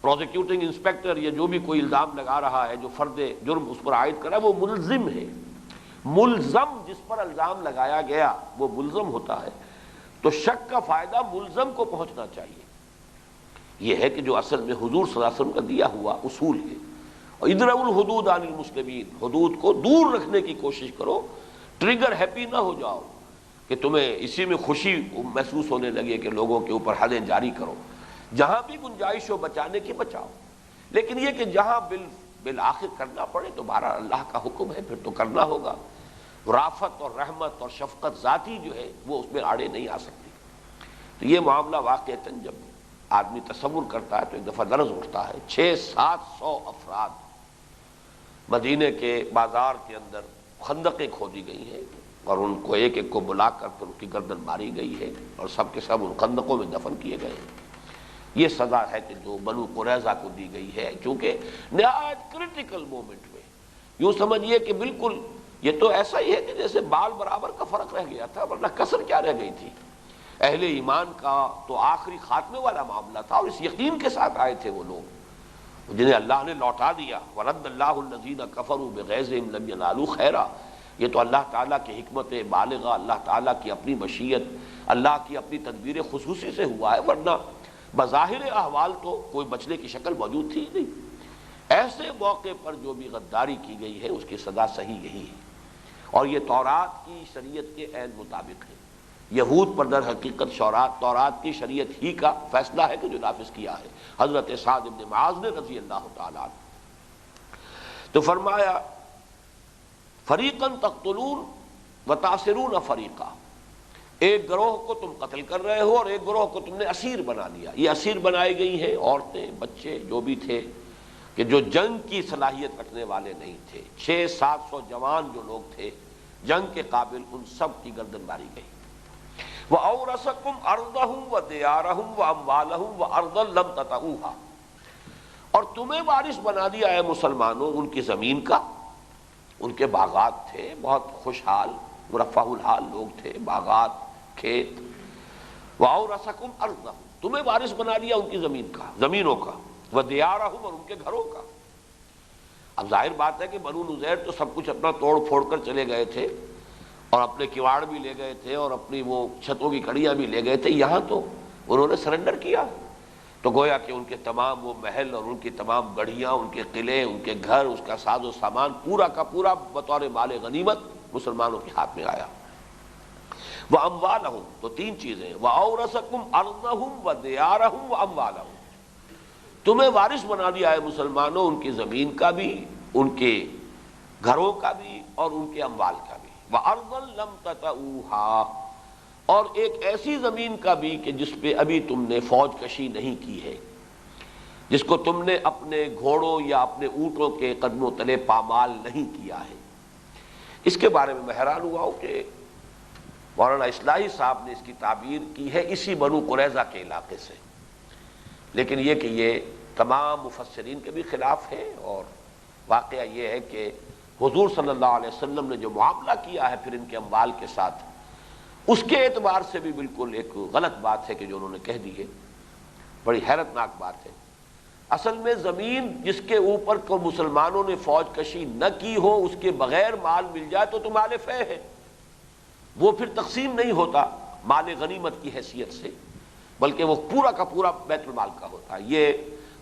پروزیکیوٹنگ انسپیکٹر، یا جو بھی کوئی الزام لگا رہا ہے جو فرد جرم اس پر عائد کرا وہ ملزم ہے۔ ملزم جس پر الزام لگایا گیا وہ ملزم ہوتا ہے، تو شک کا فائدہ ملزم کو پہنچنا چاہیے۔ یہ ہے کہ جو اصل میں حضور صلی اللہ علیہ وسلم کا دیا ہوا اصول ہے، اور ادرؤوا الحدود عن المسلمین، حدود کو دور رکھنے کی کوشش کرو، ٹریگر ہیپی نہ ہو جاؤ کہ تمہیں اسی میں خوشی محسوس ہونے لگے کہ لوگوں کے اوپر حدیں جاری کرو، جہاں بھی گنجائش ہو بچانے کی بچاؤ، لیکن یہ کہ جہاں بالآخر کرنا پڑے تو بہرحال اللہ کا حکم ہے، پھر تو کرنا ہوگا۔ رافت اور رحمت اور شفقت ذاتی جو ہے وہ اس میں آڑے نہیں آ سکتی۔ تو یہ معاملہ واقعتاً جب آدمی تصور کرتا ہے تو ایک دفعہ لرز اٹھتا ہے۔ 600-700 افراد مدینے کے بازار کے اندر خندقیں کھودی گئی ہیں، اور ان کو ایک ایک کو بلا کر پھر ان کی گردن ماری گئی ہے، اور سب کے سب ان خندقوں میں دفن کیے گئے ہیں۔ یہ سزا ہے کہ جو بنو قریظہ کو دی گئی ہے، چونکہ نہایت کرٹیکل مومنٹ میں، یوں سمجھیے کہ بالکل یہ تو ایسا ہی ہے کہ جیسے بال برابر کا فرق رہ گیا تھا، ورنہ کسر کیا رہ گئی تھی۔ اہل ایمان کا تو آخری خاتمے والا معاملہ تھا، اور اس یقین کے ساتھ آئے تھے وہ لوگ جنہیں اللہ نے لوٹا دیا۔ وَرَدَّ اللَّهُ الَّذِينَ كَفَرُوا بِغَيْظِهِمْ لَمْ يَنَالُوا خَيْرًا، یہ تو اللہ تعالیٰ کی حکمت بالغہ، اللہ تعالیٰ کی اپنی مشیت، اللہ کی اپنی تدبیر خصوصی سے ہوا ہے، ورنہ بظاہر احوال تو کوئی بچنے کی شکل موجود تھی نہیں۔ ایسے موقع پر جو بھی غداری کی گئی ہے اس کی سزا صحیح یہی ہے، اور یہ تورات کی شریعت کے عین مطابق ہے۔ یہود پر در حقیقت تورات کی شریعت ہی کا فیصلہ ہے کہ جو نافذ کیا ہے حضرت سعد بن معاذ نے رضی اللہ تعالیٰ عنہ۔ تو فرمایا فریقاً تقتلون وتأسرون فریقا، ایک گروہ کو تم قتل کر رہے ہو اور ایک گروہ کو تم نے اسیر بنا لیا۔ یہ اسیر بنائی گئی ہیں عورتیں، بچے، جو بھی تھے کہ جو جنگ کی صلاحیت رکھنے والے نہیں تھے۔ 600-700 جوان جو لوگ تھے جنگ کے قابل، ان سب کی گردن ماری گئی۔ وَأَوْرَثَكُمْ أَرْضَهُمْ وَدِيَارَهُمْ وَأَمْوَالَهُمْ وَأَرْضًا لَمْ تَطَئُوهَا، اور تمہیں وارث بنا دیا ہے مسلمانوں ان کی زمین کا، ان کے باغات تھے، بہت خوشحال مرفہ الحال لوگ تھے، باغات، کھیت۔ وَأَوْرَثَكُمْ أَرْضَهُمْ، تمہیں وارث بنا دیا ان کی زمین کا، زمینوں کا، وَدِيَارَهُمْ، اور ان کے گھروں کا۔ اب ظاہر بات ہے کہ بنو نذیر تو سب کچھ اپنا توڑ پھوڑ کر چلے گئے تھے، اور اپنے کواڑ بھی لے گئے تھے، اور اپنی وہ چھتوں کی کڑیاں بھی لے گئے تھے، یہاں تو انہوں نے سرنڈر کیا، تو گویا کہ ان کے تمام وہ محل اور ان کی تمام گڑھیاں، ان کے قلعے، ان کے گھر، اس کا ساز و سامان پورا کا پورا بطور مال غنیمت مسلمانوں کے ہاتھ میں آیا۔ وَأَمْوَالَهُمْ، تو تین چیزیں، وَأَوْرَثَكُمْ أَرْضَهُمْ وَدِيَارَهُمْ وَأَمْوَالَهُمْ، تمہیں وارث بنا دیا ہے مسلمانوں ان کی زمین کا بھی، ان کے گھروں کا بھی، اور ان کے اموال کا بھی۔ وَأَرْضًا لَمْ تَطَئُوهَا، اور ایک ایسی زمین کا بھی کہ جس پہ ابھی تم نے فوج کشی نہیں کی ہے، جس کو تم نے اپنے گھوڑوں یا اپنے اونٹوں کے قدموں تلے پامال نہیں کیا ہے، اس کے بارے میں میں حیران ہوا ہوں کہ مولانا اصلاحی صاحب نے اس کی تعبیر کی ہے اسی بنو قریظہ کے علاقے سے، لیکن یہ کہ یہ تمام مفسرین کے بھی خلاف ہے، اور واقعہ یہ ہے کہ حضور صلی اللہ علیہ وسلم نے جو معاملہ کیا ہے پھر ان کے اموال کے ساتھ، اس کے اعتبار سے بھی بالکل ایک غلط بات ہے کہ جو انہوں نے کہہ دی ہے، بڑی حیرت ناک بات ہے۔ اصل میں زمین جس کے اوپر کو مسلمانوں نے فوج کشی نہ کی ہو، اس کے بغیر مال مل جائے تو مال فے ہے، وہ پھر تقسیم نہیں ہوتا مال غنیمت کی حیثیت سے، بلکہ وہ پورا کا پورا بیت المال کا ہوتا ہے۔ یہ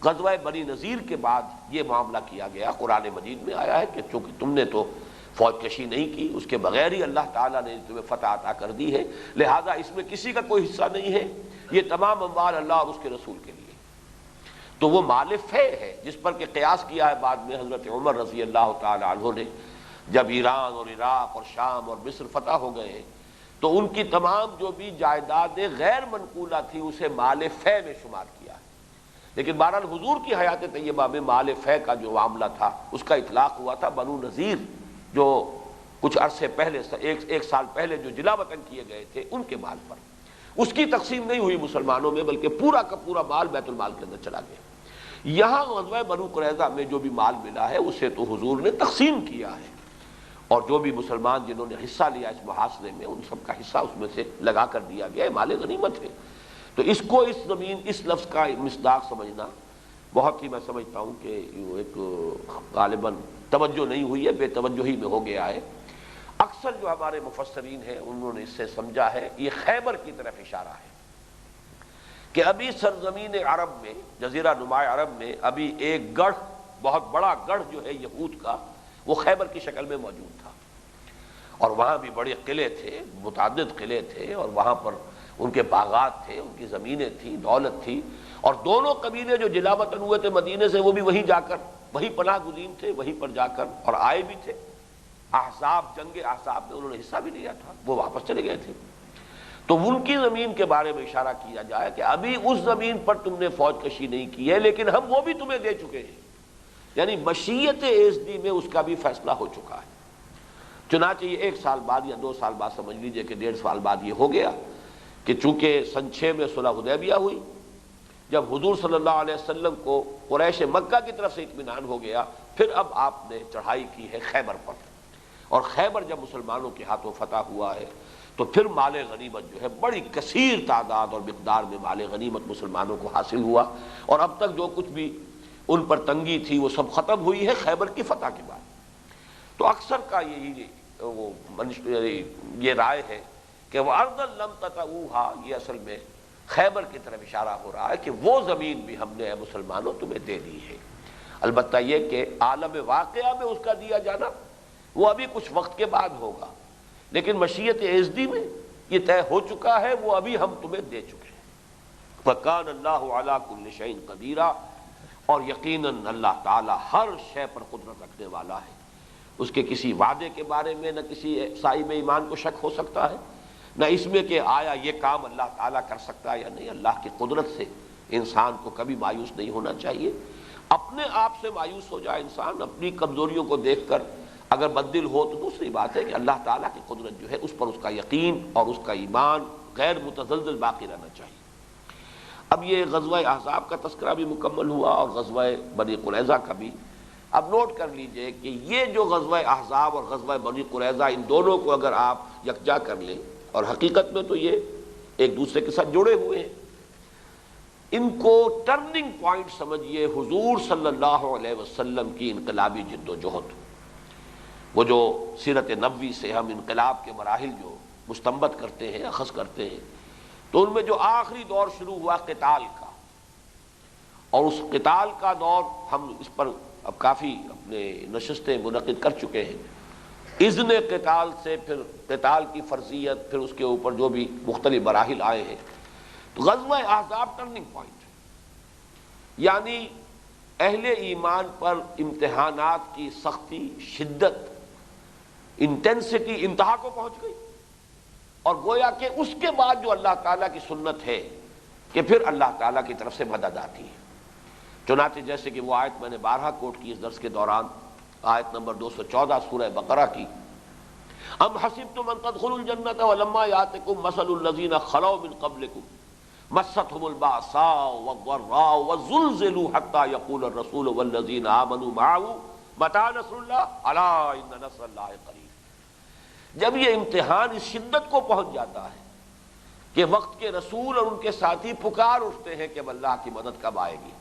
غزوہ بنی نذیر کے بعد یہ معاملہ کیا گیا، قرآن مجید میں آیا ہے کہ چونکہ تم نے تو فوج کشی نہیں کی، اس کے بغیر ہی اللہ تعالیٰ نے تمہیں فتح عطا کر دی ہے، لہذا اس میں کسی کا کوئی حصہ نہیں ہے، یہ تمام اموال اللہ اور اس کے رسول کے لیے۔ تو وہ مال فے ہے جس پر کہ قیاس کیا ہے بعد میں حضرت عمر رضی اللہ تعالی عنہ نے، جب ایران اور عراق اور شام اور مصر فتح ہو گئے تو ان کی تمام جو بھی جائیدادیں غیر منقولہ تھی اسے مال فے میں شمار کیا ہے، لیکن بہرحال حضور کی حیات طیبہ میں مال فے کا جو معاملہ تھا اس کا اطلاق ہوا تھا بنو نذیر، جو کچھ عرصے پہلے ایک سال پہلے جو جلا وطن کیے گئے تھے ان کے مال پر، اس کی تقسیم نہیں ہوئی مسلمانوں میں، بلکہ پورا کا پورا مال بیت المال کے اندر چلا گیا۔ یہاں غزوہ بنو قریظہ میں جو بھی مال ملا ہے اسے تو حضور نے تقسیم کیا ہے، اور جو بھی مسلمان جنہوں نے حصہ لیا اس محاصرے میں ان سب کا حصہ اس میں سے لگا کر دیا گیا ہے، مال غنیمت ہے۔ تو اس کو اس زمین اس لفظ کا مصداق سمجھنا بہت ہی میں سمجھتا ہوں کہ ایک غالباً توجہ نہیں ہوئی ہے، بے توجہی میں ہو گیا ہے۔ اکثر جو ہمارے مفسرین ہیں انہوں نے اس سے سمجھا ہے یہ خیبر کی طرف اشارہ ہے کہ ابھی سرزمین عرب میں، جزیرہ نما عرب میں ابھی ایک گڑھ، بہت بڑا گڑھ جو ہے یہود کا، وہ خیبر کی شکل میں موجود تھا، اور وہاں بھی بڑے قلعے تھے، متعدد قلعے تھے، اور وہاں پر ان کے باغات تھے، ان کی زمینیں تھیں، دولت تھی، اور دونوں قبیلے جو جلا وطن ہوئے تھے مدینے سے وہ بھی وہیں جا کر، وہیں پناہ گزین تھے، وہیں پر جا کر اور آئے بھی تھے۔ احزاب، جنگ احزاب میں انہوں نے حصہ بھی لیا تھا، وہ واپس چلے گئے تھے۔ تو ان کی زمین کے بارے میں اشارہ کیا جائے کہ ابھی اس زمین پر تم نے فوج کشی نہیں کی ہے، لیکن ہم وہ بھی تمہیں دے چکے ہیں، یعنی مشیت ایزدی میں اس کا بھی فیصلہ ہو چکا ہے۔ چنانچہ یہ 1 سال بعد یا 2 سال بعد سمجھ لیجئے کہ 1.5 سال بعد یہ ہو گیا کہ چونکہ سن 6 میں صلح حدیبیہ ہوئی، جب حضور صلی اللہ علیہ وسلم کو قریش مکہ کی طرف سے اطمینان ہو گیا، پھر اب آپ نے چڑھائی کی ہے خیبر پر، اور خیبر جب مسلمانوں کے ہاتھوں فتح ہوا ہے تو پھر مال غنیمت جو ہے بڑی کثیر تعداد اور مقدار میں مال غنیمت مسلمانوں کو حاصل ہوا، اور اب تک جو کچھ بھی ان پر تنگی تھی وہ سب ختم ہوئی ہے خیبر کی فتح کے بعد۔ تو اکثر کا یہ رائے ہے کہ وَأَرْضًا لَمْ تَطَئُوهَا، یہ اصل میں خیبر کی طرف اشارہ ہو رہا ہے کہ وہ زمین بھی ہم نے اے مسلمانوں تمہیں دے دی ہے۔ البتہ یہ کہ عالم واقعہ میں اس کا دیا جانا وہ ابھی کچھ وقت کے بعد ہوگا، لیکن مشیت ایزدی میں یہ طے ہو چکا ہے، وہ ابھی ہم تمہیں دے چکے ہیں۔ وَكَانَ اللَّهُ عَلَىٰ كُلِّ شَيْءٍ قَدِيرًا، اور یقیناً اللہ تعالیٰ ہر شے پر قدرت رکھنے والا ہے۔ اس کے کسی وعدے کے بارے میں نہ کسی صاحب ایمان کو شک ہو سکتا ہے، نہ اس میں کہ آیا یہ کام اللہ تعالیٰ کر سکتا ہے یا نہیں۔ اللہ کی قدرت سے انسان کو کبھی مایوس نہیں ہونا چاہیے۔ اپنے آپ سے مایوس ہو جائے انسان اپنی کمزوریوں کو دیکھ کر اگر بددل ہو تو دوسری بات ہے کہ اللہ تعالیٰ کی قدرت جو ہے اس پر اس کا یقین اور اس کا ایمان غیر متزلزل باقی رہنا چاہیے۔ اب یہ غزوہ احزاب کا تذکرہ بھی مکمل ہوا اور غزوہ بنی قریظہ کا بھی۔ اب نوٹ کر لیجئے کہ یہ جو غزوہ احزاب اور غزوہ بنی قریظہ، ان دونوں کو اگر آپ یکجا کر لیں، اور حقیقت میں تو یہ ایک دوسرے کے ساتھ جڑے ہوئے ہیں، ان کو ٹرننگ پوائنٹ سمجھیے حضور صلی اللہ علیہ وسلم کی انقلابی جد و جہد۔ وہ جو سیرت نبوی سے ہم انقلاب کے مراحل جو مستنبط کرتے ہیں، اخذ کرتے ہیں، تو ان میں جو آخری دور شروع ہوا قتال کا، اور اس قتال کا دور ہم اس پر اب کافی اپنے نشستیں منعقد کر چکے ہیں۔ اذن قتال سے پھر قتال کی فرضیت، پھر اس کے اوپر جو بھی مختلف مراحل آئے ہیں، تو غزوہ احزاب ٹرننگ پوائنٹ، یعنی اہل ایمان پر امتحانات کی سختی، شدت، انٹینسٹی انتہا کو پہنچ گئی، اور گویا کہ اس کے بعد جو اللہ تعالیٰ کی سنت ہے کہ پھر اللہ تعالیٰ کی طرف سے مدد آتی ہے۔ چنانچہ جیسے کہ وہ آیت میں نے بارہا کوٹ کی اس درس کے دوران، آیت نمبر 214 سورہ بقرہ کی، ام حسبتم ان تدخلوا الجنۃ ولما یاتکم مثل الذین خلوا من قبلکم مستهم البأساء والضراء وزلزلوا حتى يقول الرسول والذين آمنوا معه متى نصر الله الا ان نصر الله قریب۔ جب یہ امتحان اس شدت کو پہنچ جاتا ہے کہ وقت کے رسول اور ان کے ساتھی پکار اٹھتے ہیں کہ اب اللہ کی مدد کب آئے گی،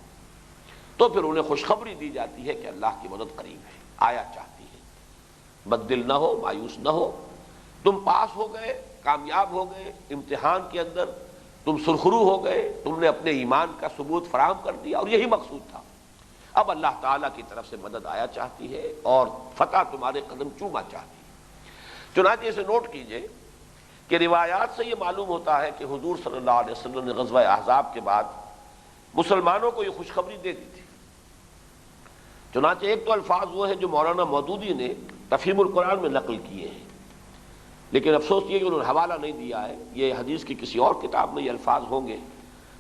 تو پھر انہیں خوشخبری دی جاتی ہے کہ اللہ کی مدد قریب ہے، آیا چاہتی ہے۔ بددل نہ ہو، مایوس نہ ہو، تم پاس ہو گئے، کامیاب ہو گئے، امتحان کے اندر تم سرخرو ہو گئے، تم نے اپنے ایمان کا ثبوت فراہم کر دیا، اور یہی مقصود تھا۔ اب اللہ تعالیٰ کی طرف سے مدد آیا چاہتی ہے اور فتح تمہارے قدم چوما چاہتی ہے۔ چنانچہ اسے نوٹ کیجئے کہ روایات سے یہ معلوم ہوتا ہے کہ حضور صلی اللہ علیہ وسلم نے غزوہ احزاب کے بعد مسلمانوں کو یہ خوشخبری دے دی تھی۔ چنانچہ ایک تو الفاظ وہ ہیں جو مولانا مودودی نے تفہیم القرآن میں نقل کیے ہیں، لیکن افسوس یہ کہ انہوں نے حوالہ نہیں دیا ہے، یہ حدیث کی کسی اور کتاب میں یہ الفاظ ہوں گے۔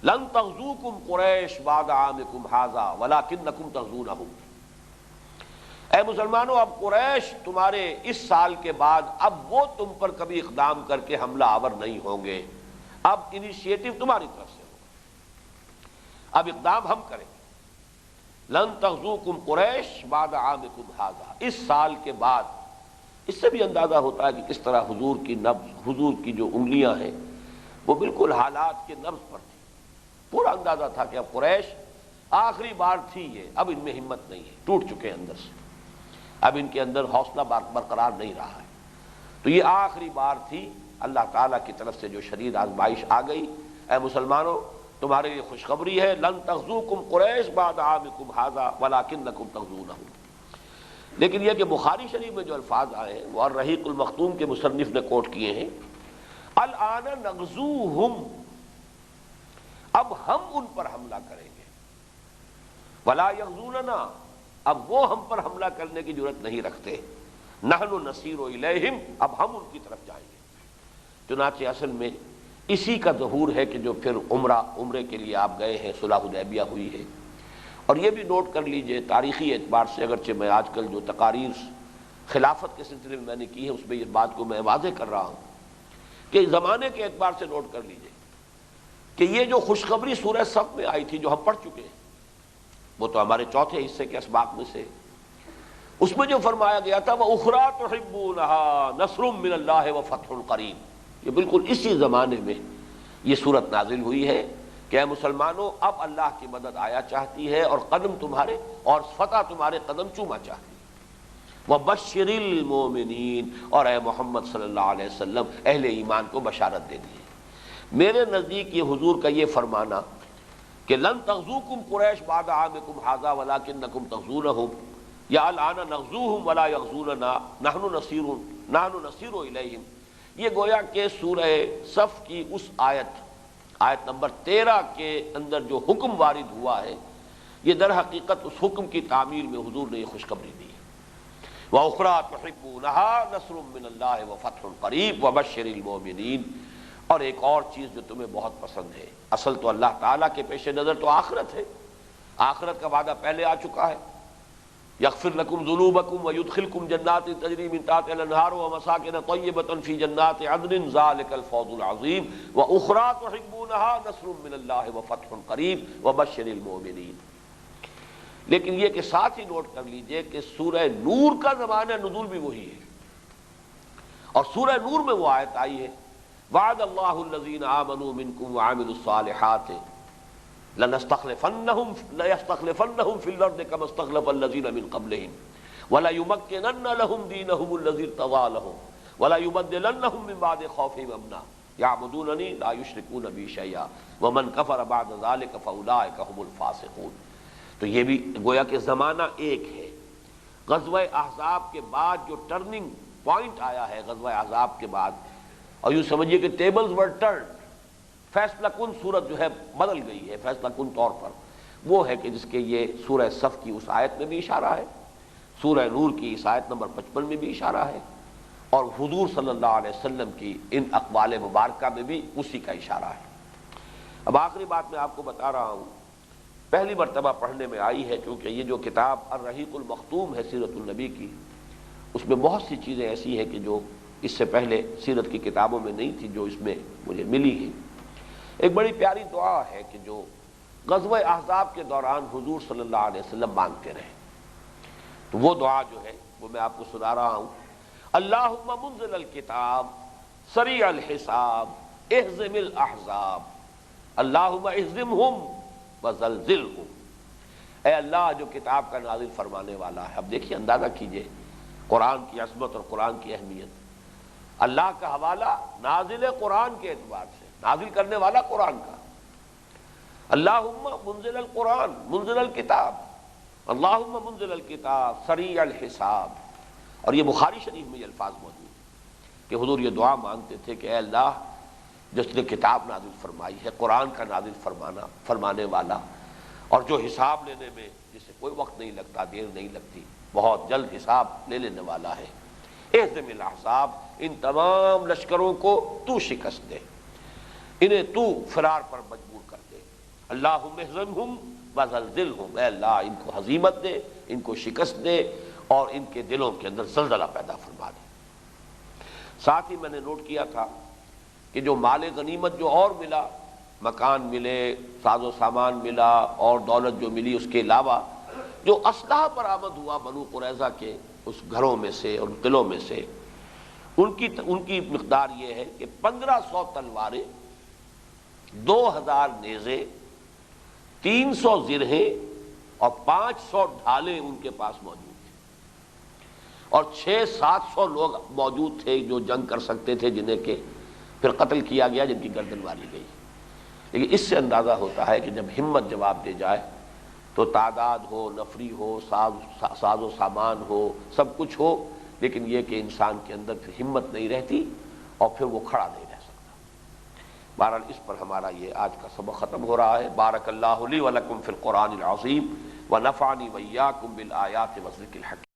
لن تغزوکم قریش بعد عامکم ھذا ولکنکم تغزونہم۔ اے مسلمانوں، اب قریش تمہارے اس سال کے بعد اب وہ تم پر کبھی اقدام کر کے حملہ آور نہیں ہوں گے، اب انیشیٹو تمہاری طرف سے ہوگا، اب اقدام ہم کریں گے۔ لن تغزوکم قریش بعد عامکم ھذا، اس سال کے بعد۔ اس سے بھی اندازہ ہوتا ہے کہ کس طرح حضور کی نبض، حضور کی جو انگلیاں ہیں وہ بالکل حالات کے نبض پر تھی۔ پورا اندازہ تھا کہ اب قریش آخری بار تھی، یہ اب ان میں ہمت نہیں ہے، ٹوٹ چکے ہیں اندر سے، اب ان کے اندر حوصلہ برقرار نہیں رہا ہے، تو یہ آخری بار تھی۔ اللہ تعالیٰ کی طرف سے جو شدید آزمائش آ گئی، اے مسلمانوں تمہارے لیے خوشخبری ہے، لن تغزوکم قریش بعد عامکم ھذا ولکنکم تغزونہم۔ لیکن یہ کہ بخاری شریف میں جو الفاظ آئے ہیں وہ الرحیق المختوم کے مصنف نے کوٹ کیے ہیں، الآن نغزوہم، اب ہم ان پر حملہ کریں گے، ولا یغزوننا، اب وہ ہم پر حملہ کرنے کی جرات نہیں رکھتے، نحن نسیر الیہم، اب ہم ان کی طرف جائیں گے۔ چنانچہ اصل میں اسی کا ظہور ہے کہ جو پھر عمرے کے لیے آپ گئے ہیں، صلح حدیبیہ ہوئی ہے۔ اور یہ بھی نوٹ کر لیجئے تاریخی اعتبار سے، اگرچہ میں آج کل جو تقاریر خلافت کے سلسلے میں نے کی ہے اس میں اس بات کو میں واضح کر رہا ہوں کہ زمانے کے اعتبار سے نوٹ کر لیجئے کہ یہ جو خوشخبری سورہ صف میں آئی تھی جو ہم پڑھ چکے ہیں، وہ تو ہمارے چوتھے حصے کے اسباق میں سے، اس میں جو فرمایا گیا تھا وَأُخْرَىٰ تُحِبُّونَهَا نَصْرٌ مِّنَ اللَّهِ وَفَتْحٌ قَرِيبٌ، یہ بالکل اسی زمانے میں یہ صورت نازل ہوئی ہے کہ اے مسلمانوں اب اللہ کی مدد آیا چاہتی ہے اور قدم تمہارے اور فتح تمہارے قدم چوما چاہتی ہے۔ وَبَشِّرِ الْمُؤْمِنِينَ، اور اے محمد صلی اللہ علیہ وسلم اہل ایمان کو بشارت دے دی۔ میرے نزدیک یہ حضور کا یہ فرمانا کہ لن تغزوکم قریش بعد عامکم ھذا ولکنکم تغزونہم، یا الآن نغزوہم ولا یغزوننا نحن نسیر الیہم، یہ گویا کہ سورہ صف کی اس آیت نمبر 13 کے اندر جو حکم وارد ہوا ہے، یہ در حقیقت اس حکم کی تعمیل میں حضور نے یہ خوشخبری دی ہے۔ وَأُخْرَىٰ تُحِبُّونَهَا نَصْرٌ مِّنَ اللَّهِ وَفَتْحٌ قَرِيبٌ وَبَشِّرِ الْمُؤْمِنِينَ۔ اور ایک اور چیز جو تمہیں بہت پسند ہے، اصل تو اللہ تعالیٰ کے پیش نظر تو آخرت ہے، آخرت کا وعدہ پہلے آ چکا ہے، یغفر لکم ذنوبکم ویدخلکم جنات تجری من تحتہا الانہار ومساکن طیبۃ فی جنات عدن ذلک الفوز العظیم واخری تحبونہا نصر من اللہ وفتح قریب وبشر المؤمنین۔ لیکن یہ کہ ساتھ ہی نوٹ کر لیجئے کہ سورہ نور کا زمانہ نزول بھی وہی ہے، اور سورہ نور میں وہ آیت آئی ہے وعد اللہ الذین آمنوا منکم وعملوا الصالحات لَيَسْتَخْلِفَنَّهُمْ فِي الْأَرْضِ كَمَا اسْتَخْلَفَ الَّذِينَ مِنْ قَبْلِهِمْ وَلَيُمَكِّنَنَّ لَهُمْ دِينَهُمُ الَّذِي ارْتَضَىٰ لَهُمْ وَلَيُبَدِّلَنَّهُمْ مِنْ بَعْدِ خَوْفِهِمْ أَمْنًا يَعْبُدُونَنِي لَا يُشْرِكُونَ بِي شَيْئًا وَمَنْ كَفَرَ بَعْدَ ذَلِكَ فَأُولَٰئِكَ هُمُ الْفَاسِقُونَ۔ تو یہ بھی گویا کہ زمانہ ایک ہے۔ غزوہ احزاب کے بعد جو ٹرننگ پوائنٹ آیا ہے غزوہ احزاب کے بعد، اور یوں سمجھیے کہ ٹیبلز ور ٹرنڈ، فیصلہ کن صورت جو ہے بدل گئی ہے فیصلہ کن طور پر، وہ ہے کہ جس کے یہ سورہ صف کی اس آیت میں بھی اشارہ ہے، سورہ نور کی اس آیت نمبر 55 میں بھی اشارہ ہے، اور حضور صلی اللہ علیہ وسلم کی ان اقوال مبارکہ میں بھی اسی کا اشارہ ہے۔ اب آخری بات میں آپ کو بتا رہا ہوں، پہلی مرتبہ پڑھنے میں آئی ہے کیونکہ یہ جو کتاب الرحیق المختوم ہے سیرت النبی کی، اس میں بہت سی چیزیں ایسی ہیں کہ جو اس سے پہلے سیرت کی کتابوں میں نہیں تھی جو اس میں مجھے ملی ہے۔ ایک بڑی پیاری دعا ہے کہ جو غزوہ احزاب کے دوران حضور صلی اللہ علیہ وسلم مانگتے رہے، تو وہ دعا جو ہے وہ میں آپ کو سنا رہا ہوں۔ اللہم منزل الکتاب سریع الحساب اہزم الاحزاب اللہم اہزمہم وزلزلہم۔ اے اللہ جو کتاب کا نازل فرمانے والا ہے۔ اب دیکھیے، اندازہ کیجئے قرآن کی عظمت اور قرآن کی اہمیت۔ اللہ کا حوالہ نازل قرآن کے اعتبار سے، نازل کرنے والا قرآن کا۔ اللہم منزل القرآن منزل الکتاب، اللہم منزل الکتاب سریع الحساب۔ اور یہ بخاری شریف میں یہ الفاظ موجود ہیں کہ حضور یہ دعا مانگتے تھے کہ اے اللہ جس نے کتاب نازل فرمائی ہے، قرآن کا نازل فرمانے والا، اور جو حساب لینے میں جس سے کوئی وقت نہیں لگتا، دیر نہیں لگتی، بہت جلد حساب لے لینے والا ہے، اہزم الاحزاب، ان تمام لشکروں کو تو شکست دے، انہیں تو فرار پر مجبور کر دے۔ اللہم اہزمہم وزلزلہم، اے اللہ ان کو ہزیمت دے، ان کو شکست دے، اور ان کے دلوں کے اندر زلزلہ پیدا فرما دے۔ ساتھ ہی میں نے نوٹ کیا تھا کہ جو مال غنیمت جو اور ملا، مکان ملے، ساز و سامان ملا اور دولت جو ملی، اس کے علاوہ جو اسلحہ برآمد ہوا بنو قریظہ کے اس گھروں میں سے اور قلعوں میں سے، ان کی مقدار یہ ہے کہ 1500 تلواریں، 2000 نیزے، 300 زرہیں اور 500 ڈھالیں ان کے پاس موجود تھے، اور 600-700 لوگ موجود تھے جو جنگ کر سکتے تھے، جنہیں کہ پھر قتل کیا گیا، جن کی گردن ماری گئی۔ لیکن اس سے اندازہ ہوتا ہے کہ جب ہمت جواب دے جائے تو تعداد ہو، نفری ہو، ساز و سامان ہو، سب کچھ ہو، لیکن یہ کہ انسان کے اندر پھر ہمت نہیں رہتی اور پھر وہ کھڑا نہیں رہ سکتا۔ بہرحال اس پر ہمارا یہ آج کا سبق ختم ہو رہا ہے۔ بارک اللہ لی ولکم فی القرآن العظیم ونفعنی وإیاکم بالآیات والذکر الحکیم۔